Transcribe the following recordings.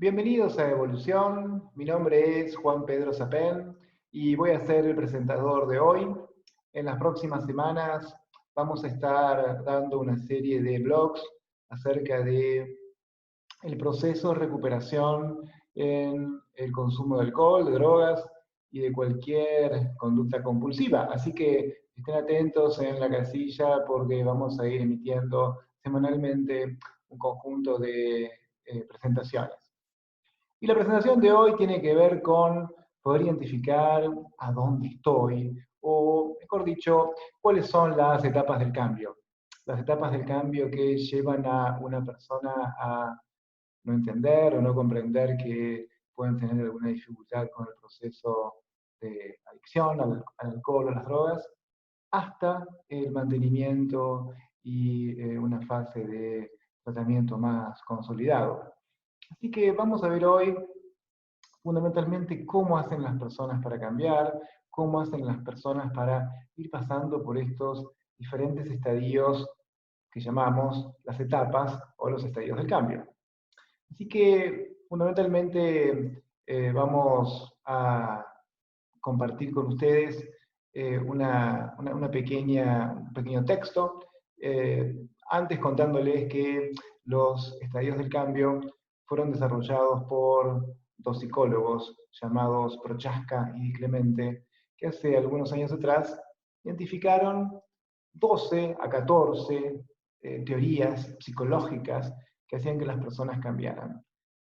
Bienvenidos a Evolución, mi nombre es Juan Pedro Sapén y voy a ser el presentador de hoy. En las próximas semanas vamos a estar dando una serie de blogs acerca de el proceso de recuperación en el consumo de alcohol, de drogas y de cualquier conducta compulsiva. Así que estén atentos en la casilla porque vamos a ir emitiendo semanalmente un conjunto de presentaciones. Y la presentación de hoy tiene que ver con poder identificar a dónde estoy, o mejor dicho, cuáles son las etapas del cambio. Las etapas del cambio que llevan a una persona a no entender o no comprender que pueden tener alguna dificultad con el proceso de adicción al alcohol o a las drogas, hasta el mantenimiento y una fase de tratamiento más consolidado. Así que vamos a ver hoy fundamentalmente cómo hacen las personas para cambiar, cómo hacen las personas para ir pasando por estos diferentes estadios que llamamos las etapas o los estadios del cambio. Así que fundamentalmente vamos a compartir con ustedes un pequeño texto, antes contándoles que los estadios del cambio fueron desarrollados por dos psicólogos llamados Prochaska y Clemente, que hace algunos años atrás identificaron 12 a 14 teorías psicológicas que hacían que las personas cambiaran.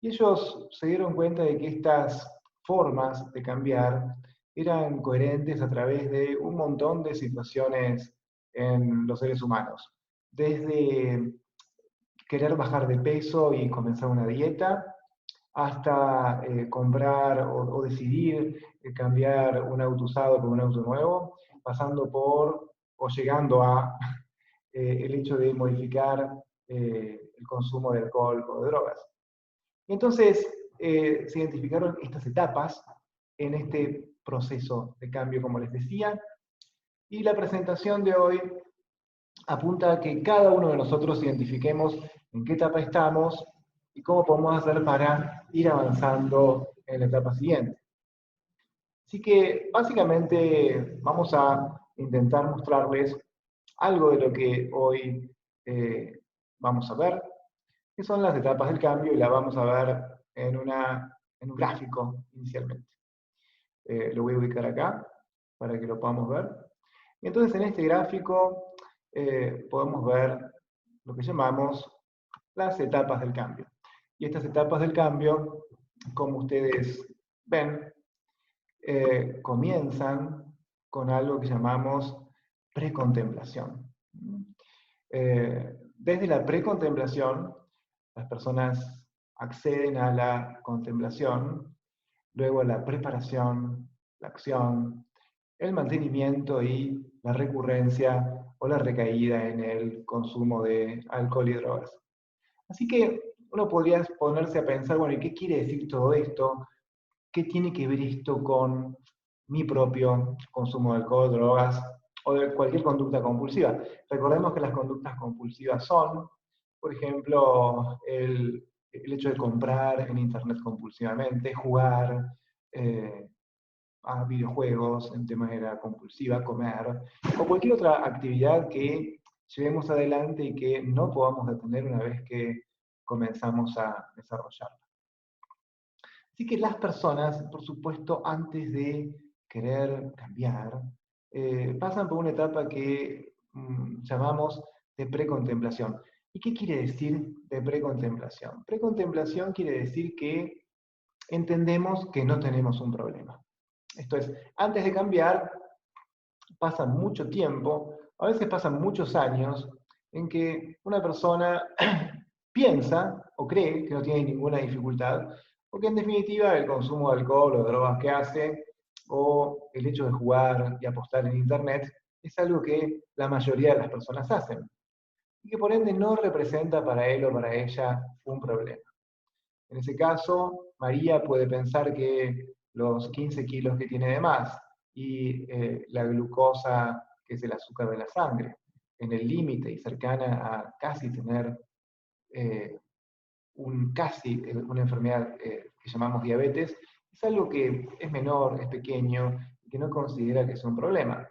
Y ellos se dieron cuenta de que estas formas de cambiar eran coherentes a través de un montón de situaciones en los seres humanos. Desde querer bajar de peso y comenzar una dieta, hasta comprar o decidir cambiar un auto usado por un auto nuevo, pasando por o llegando a el hecho de modificar el consumo de alcohol o de drogas. Y entonces se identificaron estas etapas en este proceso de cambio, como les decía, y la presentación de hoy apunta a que cada uno de nosotros identifiquemos en qué etapa estamos y cómo podemos hacer para ir avanzando en la etapa siguiente. Así que básicamente vamos a intentar mostrarles algo de lo que hoy vamos a ver, que son las etapas del cambio, y la vamos a ver en un gráfico inicialmente. Lo voy a ubicar acá para que lo podamos ver. Y entonces en este gráfico podemos ver lo que llamamos las etapas del cambio. Y estas etapas del cambio, como ustedes ven, comienzan con algo que llamamos precontemplación. Desde la precontemplación, las personas acceden a la contemplación, luego a la preparación, la acción, el mantenimiento y la recurrencia o la recaída en el consumo de alcohol y drogas. Así que uno podría ponerse a pensar, bueno, ¿y qué quiere decir todo esto? ¿Qué tiene que ver esto con mi propio consumo de alcohol, drogas o de cualquier conducta compulsiva? Recordemos que las conductas compulsivas son, por ejemplo, el hecho de comprar en internet compulsivamente, jugar a videojuegos en de manera compulsiva, comer, o cualquier otra actividad que llevemos adelante y que no podamos detener una vez que comenzamos a desarrollarla. Así que las personas, por supuesto, antes de querer cambiar, pasan por una etapa que llamamos de precontemplación. ¿Y qué quiere decir de precontemplación? Precontemplación quiere decir que entendemos que no tenemos un problema. Esto es, antes de cambiar, pasa mucho tiempo, a veces pasan muchos años, en que una persona piensa o cree que no tiene ninguna dificultad, porque en definitiva el consumo de alcohol o drogas que hace, o el hecho de jugar y apostar en internet, es algo que la mayoría de las personas hacen, y que por ende no representa para él o para ella un problema. En ese caso, María puede pensar que los 15 kilos que tiene de más y la glucosa, que es el azúcar de la sangre, en el límite y cercana a casi tener casi una enfermedad que llamamos diabetes, es algo que es menor, es pequeño, y que no considera que es un problema.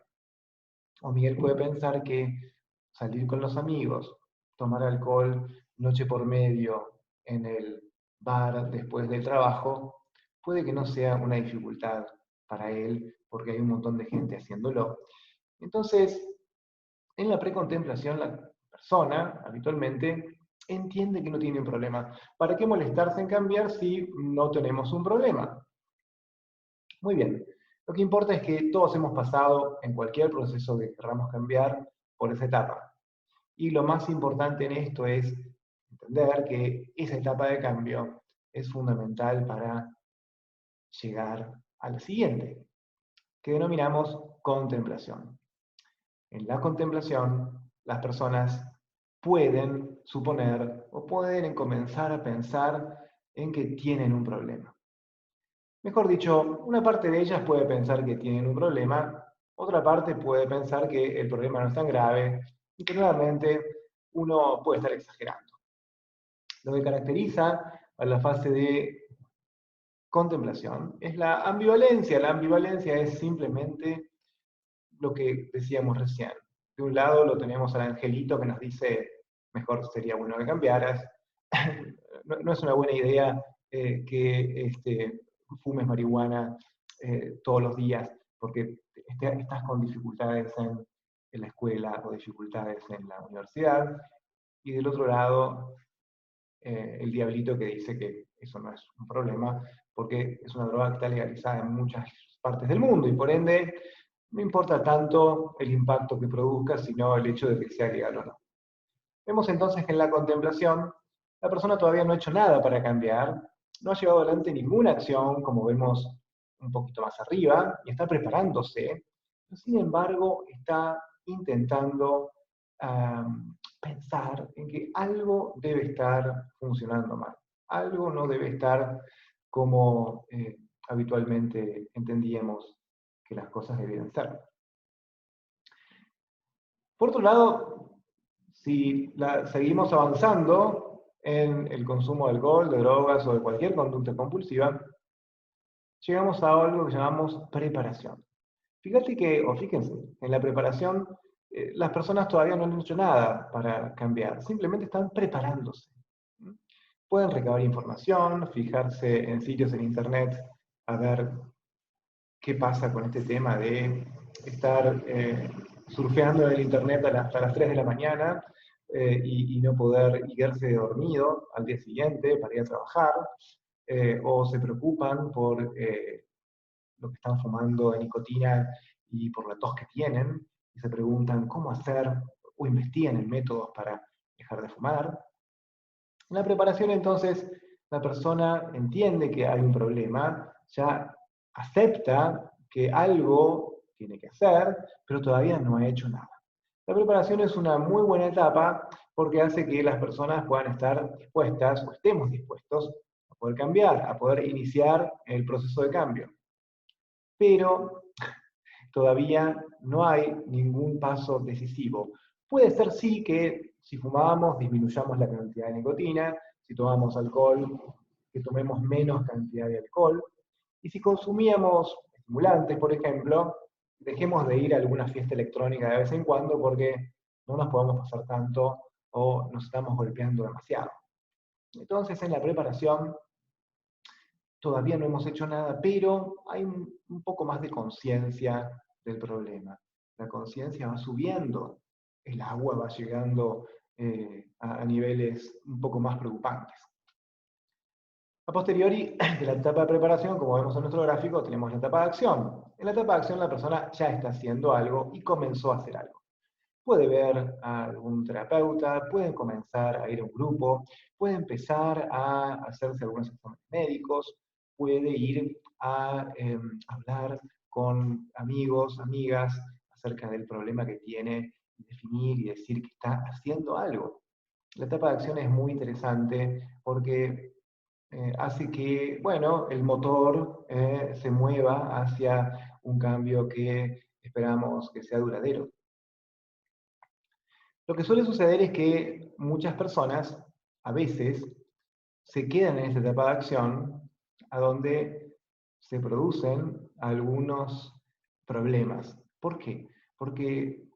O Miguel puede pensar que salir con los amigos, tomar alcohol noche por medio en el bar después del trabajo, puede que no sea una dificultad para él, porque hay un montón de gente haciéndolo. Entonces, en la precontemplación, la persona habitualmente entiende que no tiene un problema. ¿Para qué molestarse en cambiar si no tenemos un problema? Muy bien. Lo que importa es que todos hemos pasado en cualquier proceso que queramos cambiar por esa etapa. Y lo más importante en esto es entender que esa etapa de cambio es fundamental para llegar al siguiente, que denominamos contemplación. En la contemplación, las personas pueden suponer o pueden comenzar a pensar en que tienen un problema. Mejor dicho, una parte de ellas puede pensar que tienen un problema, otra parte puede pensar que el problema no es tan grave y que nuevamente uno puede estar exagerando. Lo que caracteriza a la fase de contemplación es la ambivalencia. La ambivalencia es simplemente lo que decíamos recién. De un lado lo tenemos al angelito que nos dice, mejor sería bueno que cambiaras. No es una buena idea que fumes marihuana todos los días, porque estás con dificultades en la escuela o dificultades en la universidad. Y del otro lado, el diablito que dice que eso no es un problema, porque es una droga que está legalizada en muchas partes del mundo, y por ende no importa tanto el impacto que produzca, sino el hecho de que sea legal o no. Vemos entonces que en la contemplación, la persona todavía no ha hecho nada para cambiar, no ha llevado adelante ninguna acción, como vemos un poquito más arriba, y está preparándose, sin embargo está intentando pensar en que algo debe estar funcionando mal, algo no debe estar como habitualmente entendíamos que las cosas debían ser. Por otro lado, si seguimos avanzando en el consumo de alcohol, de drogas o de cualquier conducta compulsiva, llegamos a algo que llamamos preparación. Fíjate que, o fíjense, en la preparación las personas todavía no han hecho nada para cambiar, simplemente están preparándose. Pueden recabar información, fijarse en sitios en internet, a ver qué pasa con este tema de estar surfeando en el internet hasta las 3 de la mañana y no poder irse dormido al día siguiente para ir a trabajar, o se preocupan por lo que están fumando de nicotina y por la tos que tienen, y se preguntan cómo hacer, o investigan en métodos para dejar de fumar. En la preparación, entonces, la persona entiende que hay un problema, ya acepta que algo tiene que hacer, pero todavía no ha hecho nada. La preparación es una muy buena etapa porque hace que las personas puedan estar dispuestas, o estemos dispuestos, a poder cambiar, a poder iniciar el proceso de cambio. Pero todavía no hay ningún paso decisivo. Puede ser sí que si fumamos disminuyamos la cantidad de nicotina, si tomamos alcohol, que tomemos menos cantidad de alcohol, y si consumíamos estimulantes, por ejemplo, dejemos de ir a alguna fiesta electrónica de vez en cuando porque no nos podemos pasar tanto o nos estamos golpeando demasiado. Entonces en la preparación todavía no hemos hecho nada, pero hay un poco más de conciencia del problema. La conciencia va subiendo, el agua va llegando a niveles un poco más preocupantes. A posteriori de la etapa de preparación, como vemos en nuestro gráfico, tenemos la etapa de acción. En la etapa de acción la persona ya está haciendo algo y comenzó a hacer algo. Puede ver a algún terapeuta, puede comenzar a ir a un grupo, puede empezar a hacerse algunos exámenes médicos, puede ir a hablar con amigos, amigas, acerca del problema que tiene, definir y decir que está haciendo algo. La etapa de acción es muy interesante porque hace que, bueno, el motor se mueva hacia un cambio que esperamos que sea duradero. Lo que suele suceder es que muchas personas, a veces, se quedan en esta etapa de acción a donde se producen algunos problemas. ¿Por qué? Porque,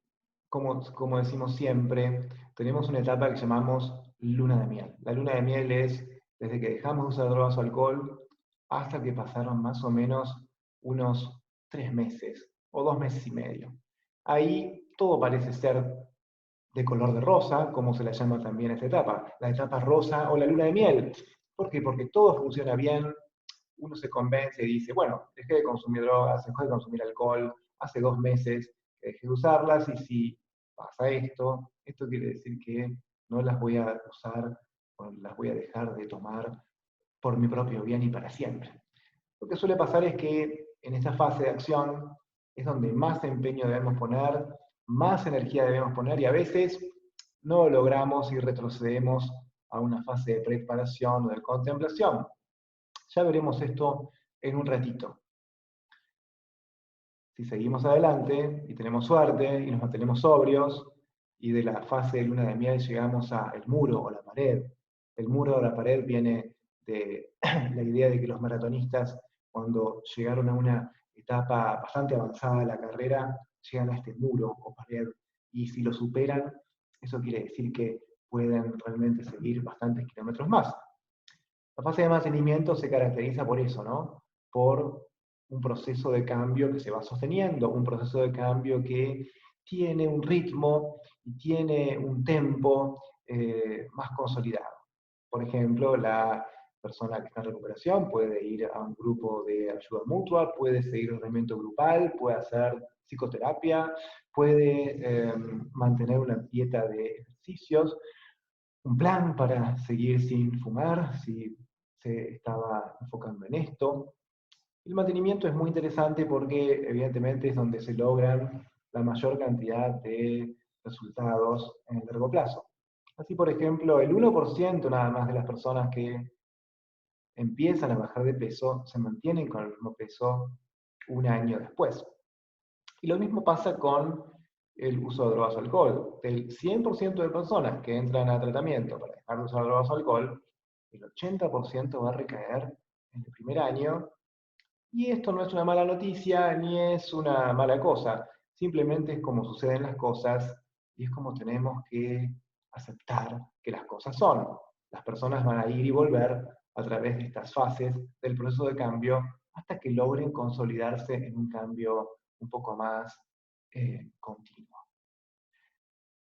como decimos siempre, tenemos una etapa que llamamos luna de miel. La luna de miel es desde que dejamos de usar drogas o alcohol hasta que pasaron más o menos unos 3 meses o 2 meses y medio. Ahí todo parece ser de color de rosa, como se la llama también a esta etapa, la etapa rosa o la luna de miel. ¿Por qué? Porque todo funciona bien, uno se convence y dice, bueno, dejé de consumir drogas, dejé de consumir alcohol, hace 2 meses que dejé de usarlas, y si pasa esto, esto quiere decir que no las voy a usar o las voy a dejar de tomar por mi propio bien y para siempre. Lo que suele pasar es que en esta fase de acción es donde más empeño debemos poner, más energía debemos poner, y a veces no lo logramos y retrocedemos a una fase de preparación o de contemplación. Ya veremos esto en un ratito. Si seguimos adelante y tenemos suerte y nos mantenemos sobrios, y de la fase de luna de miel llegamos al muro o la pared. El muro o la pared viene de la idea de que los maratonistas, cuando llegaron a una etapa bastante avanzada de la carrera, llegan a este muro o pared, y si lo superan, eso quiere decir que pueden realmente seguir bastantes kilómetros más. La fase de mantenimiento se caracteriza por eso, ¿no? Por un proceso de cambio que se va sosteniendo, un proceso de cambio que tiene un ritmo y tiene un tempo más consolidado. Por ejemplo, la persona que está en recuperación puede ir a un grupo de ayuda mutua, puede seguir un entrenamiento grupal, puede hacer psicoterapia, puede mantener una dieta de ejercicios, un plan para seguir sin fumar, si se estaba enfocando en esto. El mantenimiento es muy interesante porque evidentemente es donde se logran la mayor cantidad de resultados en el largo plazo. Así, por ejemplo, el 1% nada más de las personas que empiezan a bajar de peso se mantienen con el mismo peso un año después. Y lo mismo pasa con el uso de drogas o alcohol. Del 100% de personas que entran a tratamiento para dejar de usar drogas o alcohol, el 80% va a recaer en el primer año. Y esto no es una mala noticia ni es una mala cosa. Simplemente es como suceden las cosas y es como tenemos que aceptar que las cosas son. Las personas van a ir y volver a través de estas fases del proceso de cambio hasta que logren consolidarse en un cambio un poco más continuo.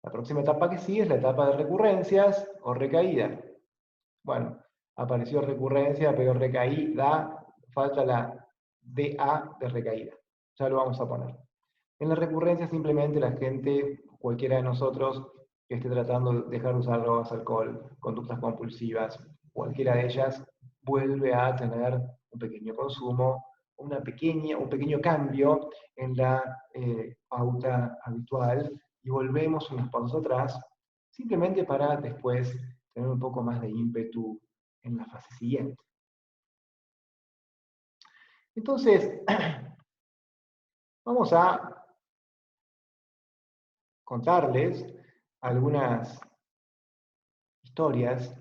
La próxima etapa que sigue es la etapa de recurrencias o recaída. Bueno, apareció recurrencia, pero recaída, falta la DA de recaída. Ya lo vamos a poner. En la recurrencia simplemente la gente, cualquiera de nosotros que esté tratando de dejar de usar drogas, alcohol, conductas compulsivas, cualquiera de ellas, vuelve a tener un pequeño consumo, un pequeño cambio en la pauta habitual, y volvemos unos pasos atrás, simplemente para después tener un poco más de ímpetu en la fase siguiente. Entonces, vamos a contarles algunas historias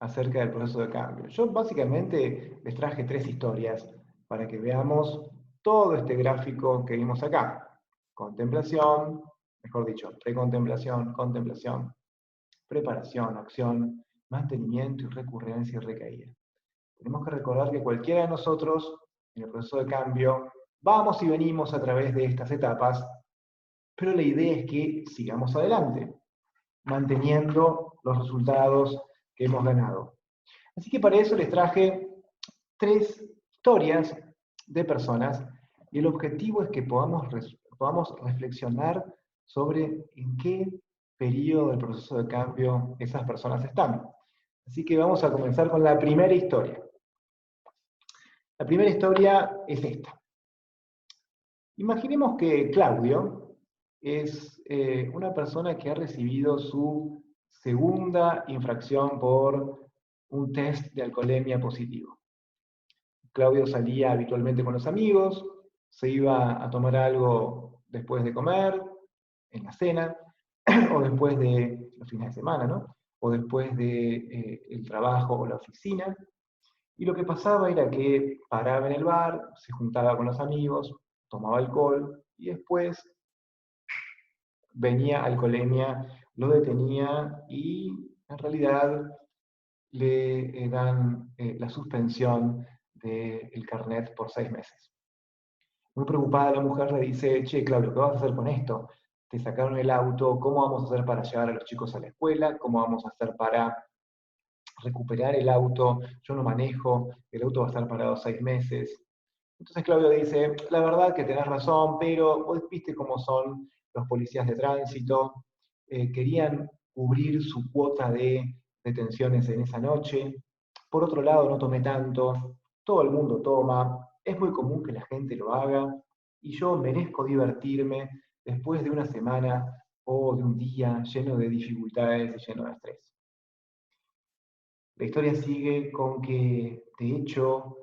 acerca del proceso de cambio. Yo básicamente les traje 3 historias para que veamos todo este gráfico que vimos acá. Contemplación, mejor dicho, precontemplación, contemplación, preparación, acción, mantenimiento y recurrencia y recaída. Tenemos que recordar que cualquiera de nosotros, en el proceso de cambio, vamos y venimos a través de estas etapas, pero la idea es que sigamos adelante, manteniendo los resultados que hemos ganado. Así que para eso les traje 3 historias de personas, y el objetivo es que podamos reflexionar sobre en qué periodo del proceso de cambio esas personas están. Así que vamos a comenzar con la primera historia. La primera historia es esta. Imaginemos que Claudio es una persona que ha recibido su segunda infracción por un test de alcoholemia positivo. Claudio salía habitualmente con los amigos, se iba a tomar algo después de comer, en la cena, o después de los fines de semana, ¿no? o después del trabajo o la oficina. Y lo que pasaba era que paraba en el bar, se juntaba con los amigos, tomaba alcohol y después venía alcoholemia, lo detenía y en realidad le dan la suspensión del carnet por 6 meses. Muy preocupada la mujer le dice, che, Claudio, ¿qué vas a hacer con esto? Te sacaron el auto, ¿cómo vamos a hacer para llevar a los chicos a la escuela? ¿Cómo vamos a hacer para recuperar el auto? Yo no manejo, el auto va a estar parado 6 meses. Entonces Claudio dice, la verdad que tenés razón, pero vos viste cómo son los policías de tránsito, querían cubrir su cuota de detenciones en esa noche. Por otro lado, no tomé tanto, todo el mundo toma, es muy común que la gente lo haga, y yo merezco divertirme después de una semana o de un día lleno de dificultades y lleno de estrés. La historia sigue con que, de hecho,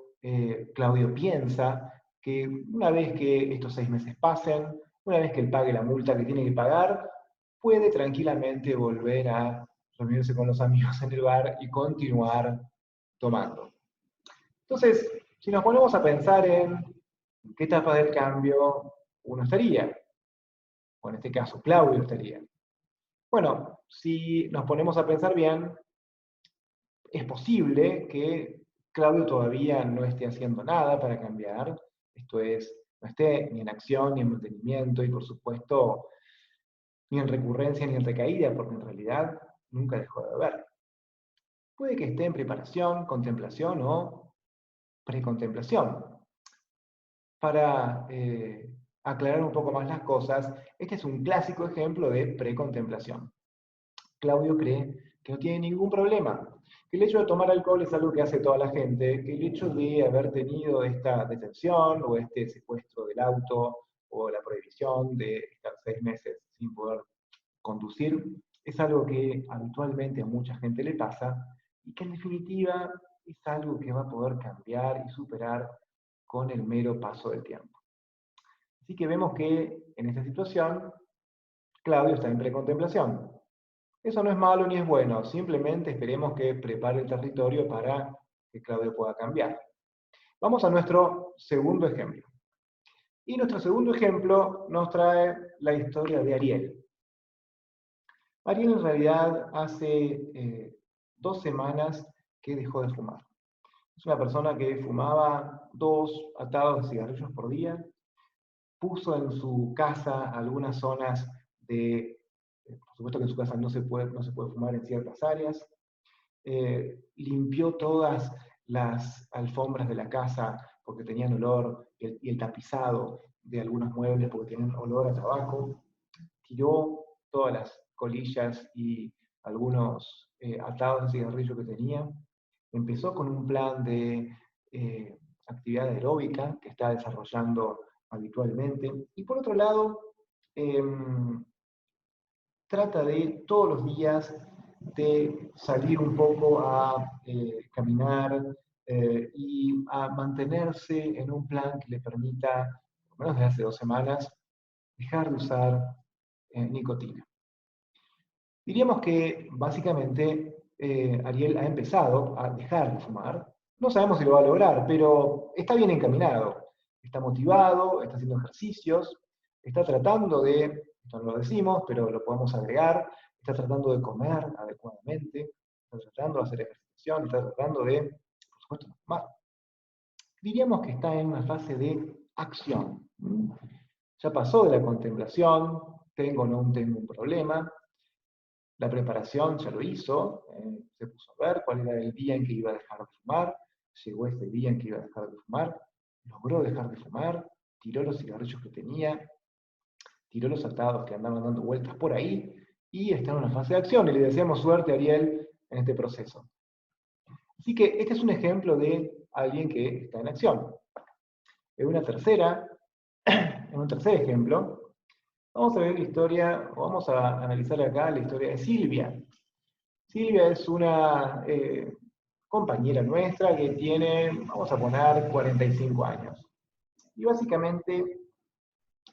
Claudio piensa que una vez que estos 6 meses pasen, una vez que él pague la multa que tiene que pagar, puede tranquilamente volver a reunirse con los amigos en el bar y continuar tomando. Entonces, si nos ponemos a pensar en qué etapa del cambio uno estaría, o en este caso Claudio estaría. Bueno, si nos ponemos a pensar bien, es posible que Claudio todavía no esté haciendo nada para cambiar, esto es, no esté ni en acción, ni en mantenimiento, y por supuesto, ni en recurrencia, ni en recaída, porque en realidad nunca dejó de beber. Puede que esté en preparación, contemplación o precontemplación. Para aclarar un poco más las cosas, este es un clásico ejemplo de precontemplación. Claudio cree que no tiene ningún problema, que el hecho de tomar alcohol es algo que hace toda la gente, que el hecho de haber tenido esta detención o este secuestro del auto o la prohibición de estar 6 meses sin poder conducir es algo que habitualmente a mucha gente le pasa y que en definitiva es algo que va a poder cambiar y superar con el mero paso del tiempo. Así que vemos que en esta situación Claudio está en precontemplación. Eso no es malo ni es bueno, simplemente esperemos que prepare el territorio para que Claudio pueda cambiar. Vamos a nuestro segundo ejemplo. Y nuestro segundo ejemplo nos trae la historia de Ariel. Ariel en realidad hace 2 semanas que dejó de fumar. Es una persona que fumaba 2 atados de cigarrillos por día, puso en su casa algunas zonas de, por supuesto que en su casa no se puede fumar en ciertas áreas, limpió todas las alfombras de la casa porque tenían olor, y el tapizado de algunos muebles porque tenían olor a tabaco, tiró todas las colillas y algunos atados de cigarrillo que tenía, empezó con un plan de actividad aeróbica que está desarrollando habitualmente, y por otro lado, trata de todos los días de salir un poco a caminar y a mantenerse en un plan que le permita, por lo menos desde hace 2 semanas, dejar de usar nicotina. Diríamos que básicamente Ariel ha empezado a dejar de fumar. No sabemos si lo va a lograr, pero está bien encaminado. Está motivado, está haciendo ejercicios, está tratando de, esto no lo decimos, pero lo podemos agregar, está tratando de comer adecuadamente, está tratando de hacer ejercicio, está tratando de, por supuesto, no fumar. Diríamos que está en una fase de acción. Ya pasó de la contemplación, tengo o no tengo un problema. La preparación ya lo hizo, se puso a ver cuál era el día en que iba a dejar de fumar, llegó ese día en que iba a dejar de fumar, logró dejar de fumar, tiró los cigarrillos que tenía, tiró los atados que andaban dando vueltas por ahí, y está en una fase de acción, y le deseamos suerte a Ariel en este proceso. Así que este es un ejemplo de alguien que está en acción. En un tercer ejemplo, vamos a ver la historia, o vamos a analizar acá la historia de Silvia. Silvia es una compañera nuestra que tiene, vamos a poner, 45 años. Y básicamente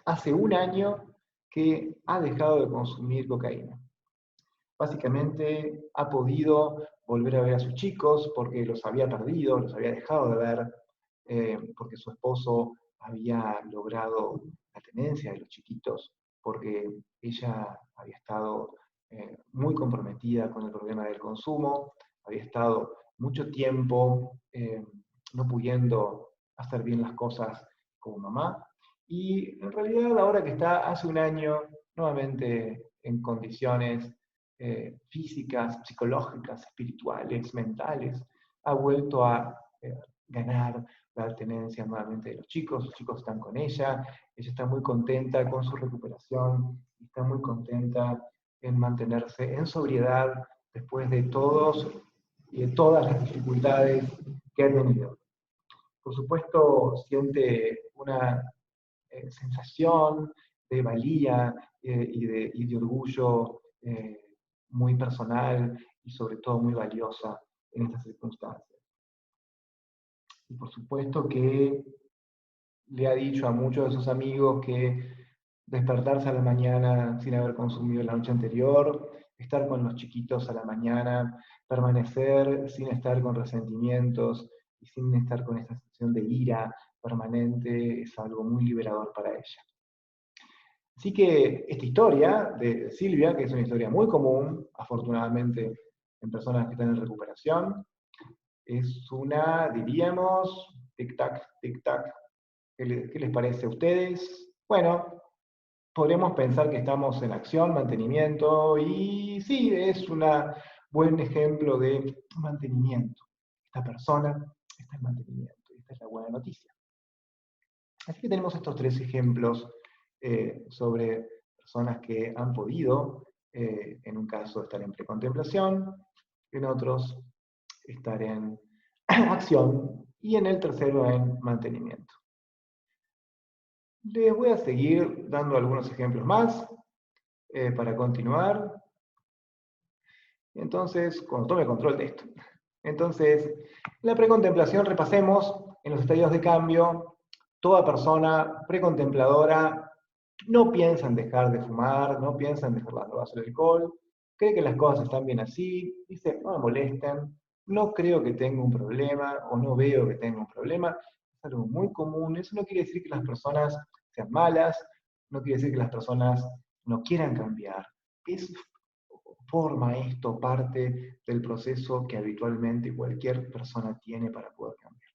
hace 1 año que ha dejado de consumir cocaína. Básicamente ha podido volver a ver a sus chicos porque los había perdido, los había dejado de ver, porque su esposo había logrado la tenencia de los chiquitos, porque ella había estado muy comprometida con el problema del consumo, había estado mucho tiempo no pudiendo hacer bien las cosas como mamá, y en realidad ahora que está hace un año nuevamente en condiciones físicas, psicológicas, espirituales, mentales, ha vuelto a ganar la tenencia nuevamente de los chicos están con ella está muy contenta con su recuperación, está muy contenta en mantenerse en sobriedad después de todos y de todas las dificultades que ha tenido. Por supuesto, siente una sensación de valía y de orgullo muy personal y sobre todo muy valiosa en estas circunstancias. Y por supuesto que le ha dicho a muchos de sus amigos que despertarse a la mañana sin haber consumido la noche anterior, estar con los chiquitos a la mañana, permanecer sin estar con resentimientos y sin estar con esa sensación de ira permanente es algo muy liberador para ella. Así que esta historia de Silvia, que es una historia muy común, afortunadamente, en personas que están en recuperación, es una, diríamos, tic-tac, tic-tac. ¿Qué les parece a ustedes? Bueno, podríamos pensar que estamos en acción, mantenimiento, y sí, es un buen ejemplo de mantenimiento. Esta persona está en mantenimiento, y esta es la buena noticia. Así que tenemos estos tres ejemplos sobre personas que han podido, en un caso, estar en precontemplación, en otros estar en acción, y en el tercero en mantenimiento. Les voy a seguir dando algunos ejemplos más para continuar. Entonces, cuando tome control de esto. Entonces, en la precontemplación repasemos en los estadios de cambio. Toda persona precontempladora no piensa en dejar de fumar, no piensa en dejar las drogas o el alcohol, cree que las cosas están bien así, dice, no me molesten, no creo que tenga un problema o no veo que tenga un problema. Es algo muy común. Eso no quiere decir que las personas sean malas, no quiere decir que las personas no quieran cambiar. Forma esto parte del proceso que habitualmente cualquier persona tiene para poder cambiar.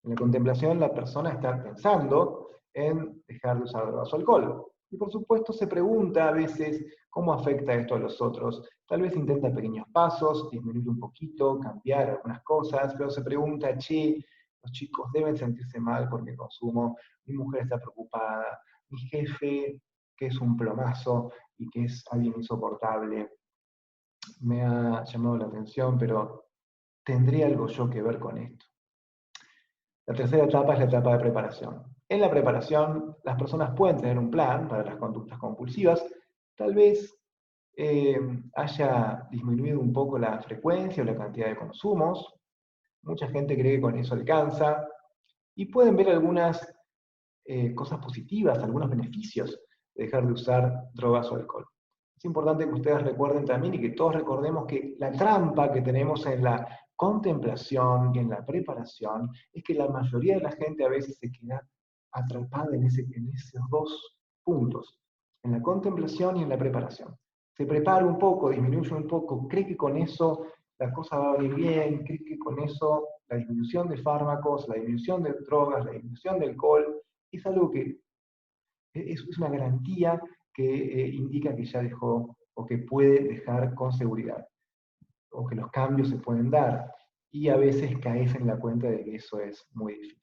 En la contemplación, la persona está pensando en dejar de usar drogas o alcohol. Y por supuesto se pregunta a veces cómo afecta esto a los otros. Tal vez intenta pequeños pasos, disminuir un poquito, cambiar algunas cosas, pero se pregunta, che, los chicos deben sentirse mal porque consumo, mi mujer está preocupada, mi jefe, que es un plomazo y que es alguien insoportable, me ha llamado la atención, pero ¿tendría algo yo que ver con esto? La tercera etapa es la etapa de preparación. En la preparación, las personas pueden tener un plan para las conductas compulsivas, tal vez haya disminuido un poco la frecuencia o la cantidad de consumos, mucha gente cree que con eso alcanza, y pueden ver algunas cosas positivas, algunos beneficios de dejar de usar drogas o alcohol. Es importante que ustedes recuerden también y que todos recordemos que la trampa que tenemos en la contemplación y en la preparación es que la mayoría de la gente a veces se queda atrapada en esos dos puntos, en la contemplación y en la preparación. Se prepara un poco, disminuye un poco, cree que con eso la cosa va a venir bien, cree que con eso la disminución de fármacos, la disminución de drogas, la disminución de alcohol, es algo que es una garantía que indica que ya dejó o que puede dejar con seguridad, o que los cambios se pueden dar, y a veces caes en la cuenta de que eso es muy difícil.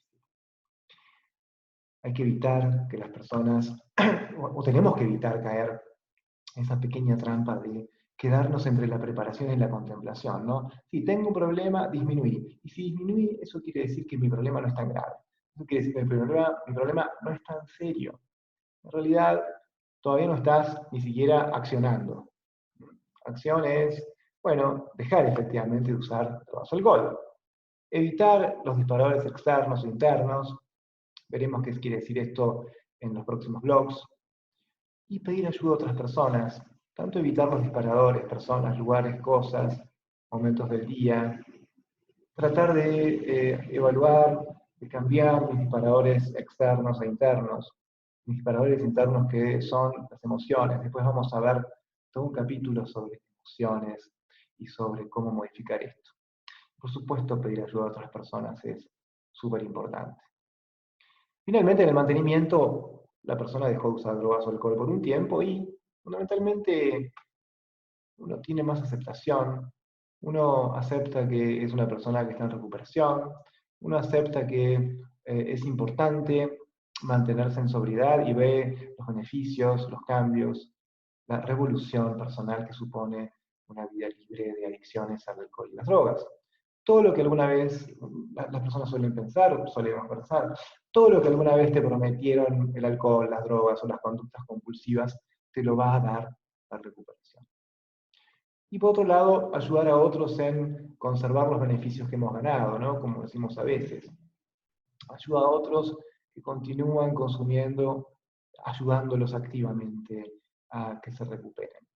Hay que evitar que las personas, o tenemos que evitar caer en esa pequeña trampa de quedarnos entre la preparación y la contemplación, ¿no? Si tengo un problema, disminuí. Y si disminuí, eso quiere decir que mi problema no es tan grave. Eso quiere decir que mi problema no es tan serio. En realidad, todavía no estás ni siquiera accionando. Acción es, bueno, dejar efectivamente de usar drogas o alcohol. Evitar los disparadores externos e internos. Veremos qué quiere decir esto en los próximos blogs. Y pedir ayuda a otras personas. Tanto evitar los disparadores, personas, lugares, cosas, momentos del día, tratar de evaluar, de cambiar mis disparadores externos e internos, mis disparadores internos que son las emociones. Después vamos a ver todo un capítulo sobre emociones y sobre cómo modificar esto. Por supuesto, pedir ayuda a otras personas es súper importante. Finalmente, en el mantenimiento, la persona dejó de usar drogas o alcohol por un tiempo y fundamentalmente uno tiene más aceptación, uno acepta que es una persona que está en recuperación, uno acepta que es importante mantenerse en sobriedad y ve los beneficios, los cambios, la revolución personal que supone una vida libre de adicciones al alcohol y las drogas. Todo lo que alguna vez las personas suelen pensar, solemos pensar, todo lo que alguna vez te prometieron el alcohol, las drogas o las conductas compulsivas, te lo va a dar la recuperación. Y por otro lado, ayudar a otros en conservar los beneficios que hemos ganado, ¿no? Como decimos a veces. Ayuda a otros que continúan consumiendo, ayudándolos activamente a que se recuperen.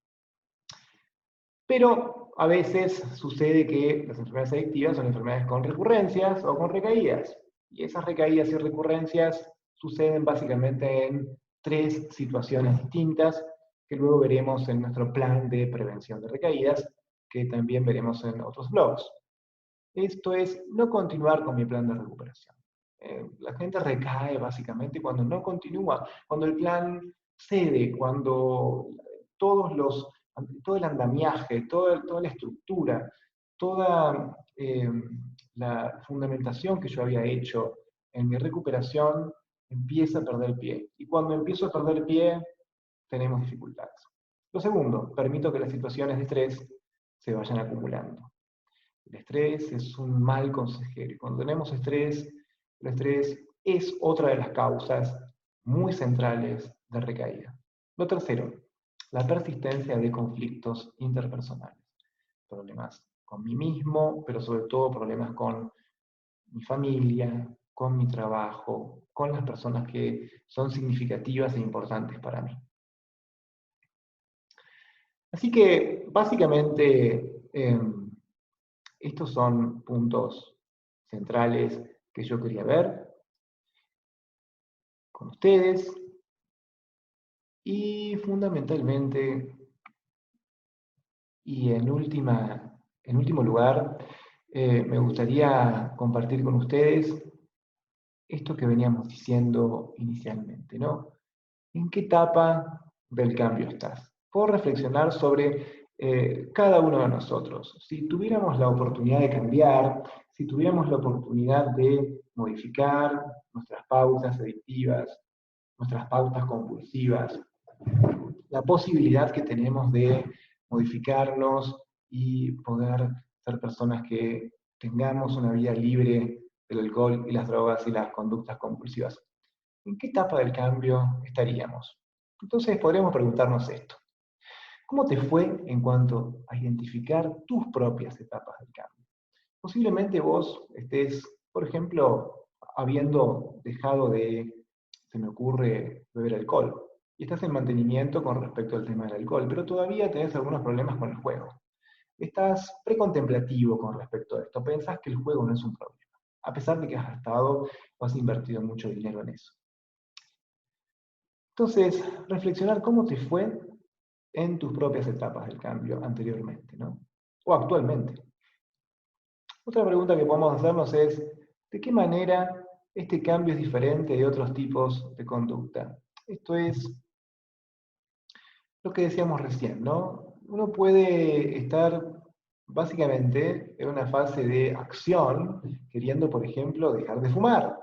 Pero a veces sucede que las enfermedades adictivas son enfermedades con recurrencias o con recaídas. Y esas recaídas y recurrencias suceden básicamente en 3 situaciones distintas que luego veremos en nuestro plan de prevención de recaídas, que también veremos en otros blogs. Esto es no continuar con mi plan de recuperación. La gente recae básicamente cuando no continúa, cuando el plan cede, cuando todo el andamiaje, toda la estructura, toda la fundamentación que yo había hecho en mi recuperación empieza a perder pie. Y cuando empiezo a perder pie, tenemos dificultades. Lo segundo, permito que las situaciones de estrés se vayan acumulando. El estrés es un mal consejero. Y cuando tenemos estrés, el estrés es otra de las causas muy centrales de recaída. Lo tercero, la persistencia de conflictos interpersonales. Problemas con mí mismo, pero sobre todo problemas con mi familia, con mi trabajo, con las personas que son significativas e importantes para mí. Así que, básicamente, estos son puntos centrales que yo quería ver con ustedes. Y fundamentalmente, y en último lugar, me gustaría compartir con ustedes esto que veníamos diciendo inicialmente, ¿no? ¿En qué etapa del cambio estás? Puedo reflexionar sobre cada uno de nosotros. Si tuviéramos la oportunidad de cambiar, si tuviéramos la oportunidad de modificar nuestras pautas adictivas, nuestras pautas compulsivas, la posibilidad que tenemos de modificarnos y poder ser personas que tengamos una vida libre del alcohol y las drogas y las conductas compulsivas. ¿En qué etapa del cambio estaríamos? Entonces podríamos preguntarnos esto. ¿Cómo te fue en cuanto a identificar tus propias etapas del cambio? Posiblemente vos estés, por ejemplo, habiendo dejado de, se me ocurre, beber alcohol, y estás en mantenimiento con respecto al tema del alcohol, pero todavía tenés algunos problemas con el juego. Estás precontemplativo con respecto a esto, pensás que el juego no es un problema, a pesar de que has gastado o has invertido mucho dinero en eso. Entonces, reflexionar cómo te fue en tus propias etapas del cambio anteriormente, ¿no? O actualmente. Otra pregunta que podemos hacernos es, ¿de qué manera este cambio es diferente de otros tipos de conducta? Esto es lo que decíamos recién, ¿no? Uno puede estar básicamente en una fase de acción, queriendo, por ejemplo, dejar de fumar.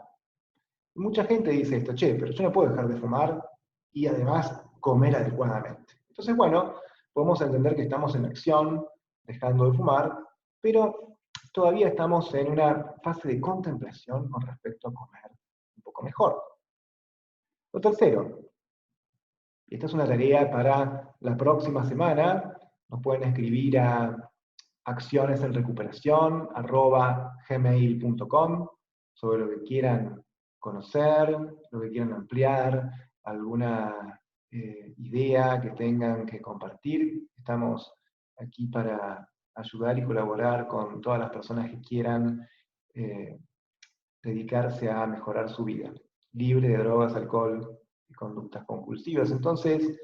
Y mucha gente dice esto, che, pero yo no puedo dejar de fumar y además comer adecuadamente. Entonces, bueno, podemos entender que estamos en acción, dejando de fumar, pero todavía estamos en una fase de contemplación con respecto a comer un poco mejor. Lo tercero, y esta es una tarea para la próxima semana, nos pueden escribir a accionesenrecuperación@gmail.com sobre lo que quieran conocer, lo que quieran ampliar, alguna idea que tengan que compartir. Estamos aquí para ayudar y colaborar con todas las personas que quieran eh, dedicarse a mejorar su vida, libre de drogas, alcohol y conductas compulsivas. Entonces,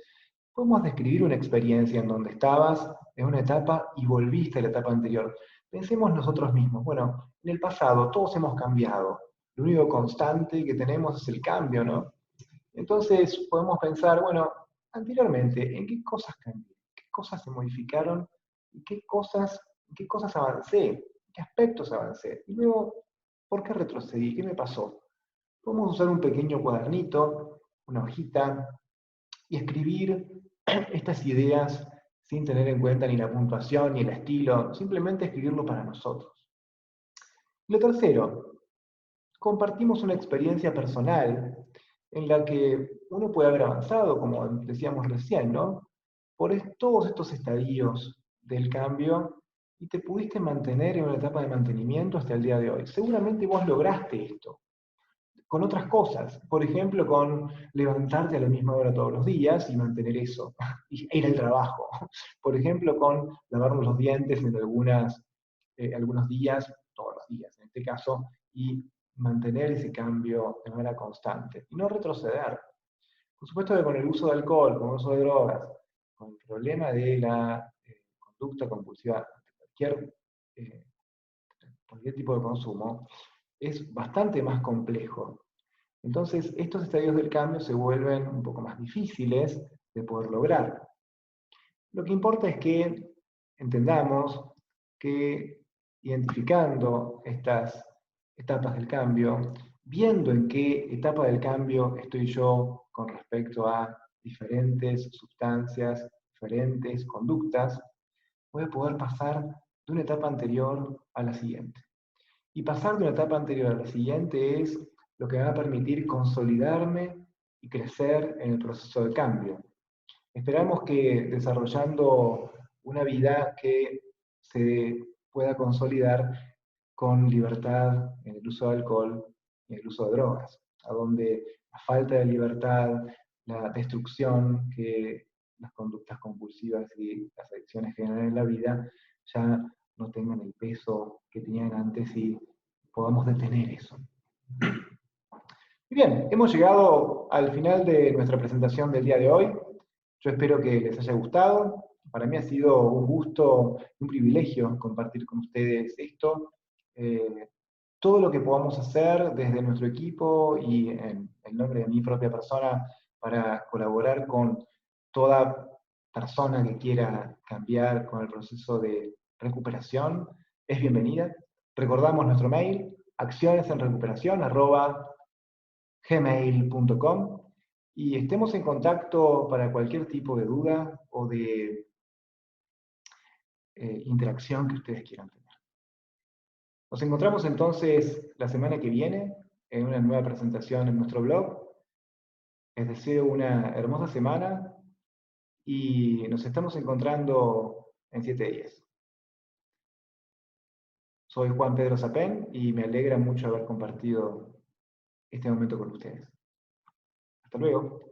podemos describir una experiencia en donde estabas en una etapa y volviste a la etapa anterior. Pensemos nosotros mismos, bueno, en el pasado todos hemos cambiado, lo único constante que tenemos es el cambio, ¿no? Entonces podemos pensar, bueno, anteriormente, ¿en qué cosas cambié? ¿Qué cosas se modificaron? ¿Y en qué cosas avancé? ¿En qué aspectos avancé? Y luego, ¿por qué retrocedí? ¿Qué me pasó? Podemos usar un pequeño cuadernito, una hojita, y escribir estas ideas sin tener en cuenta ni la puntuación ni el estilo, simplemente escribirlo para nosotros. Lo tercero, compartimos una experiencia personal en la que uno puede haber avanzado, como decíamos recién, ¿no? Por todos estos estadios del cambio y te pudiste mantener en una etapa de mantenimiento hasta el día de hoy. Seguramente vos lograste esto con otras cosas, por ejemplo, con levantarte a la misma hora todos los días y mantener eso, y ir al trabajo. Por ejemplo, con lavarnos los dientes en algunos días, todos los días en este caso, y mantener ese cambio de manera constante y no retroceder. Por supuesto que con el uso de alcohol, con el uso de drogas, con el problema de la conducta compulsiva ante eh, cualquier tipo de consumo, es bastante más complejo. Entonces, estos estadios del cambio se vuelven un poco más difíciles de poder lograr. Lo que importa es que entendamos que identificando estas etapas del cambio, viendo en qué etapa del cambio estoy yo con respecto a diferentes sustancias, diferentes conductas, voy a poder pasar de una etapa anterior a la siguiente. Y pasar de una etapa anterior a la siguiente es lo que me va a permitir consolidarme y crecer en el proceso de cambio. Esperamos que desarrollando una vida que se pueda consolidar con libertad en el uso de alcohol y en el uso de drogas, a donde la falta de libertad, la destrucción que las conductas compulsivas y las adicciones generan en la vida ya no tengan el peso que tenían antes y podamos detener eso. Bien, hemos llegado al final de nuestra presentación del día de hoy. Yo espero que les haya gustado. Para mí ha sido un gusto, un privilegio compartir con ustedes esto. Eh, Todo lo que podamos hacer desde nuestro equipo y en el nombre de mi propia persona para colaborar con toda persona que quiera cambiar con el proceso de recuperación es bienvenida. Recordamos nuestro mail, accionesenrecuperación@gmail.com, y estemos en contacto para cualquier tipo de duda o de interacción que ustedes quieran tener. Nos encontramos entonces la semana que viene en una nueva presentación en nuestro blog. Les deseo una hermosa semana y nos estamos encontrando en 7 días. Soy Juan Pedro Sapén y me alegra mucho haber compartido este momento con ustedes. Hasta luego.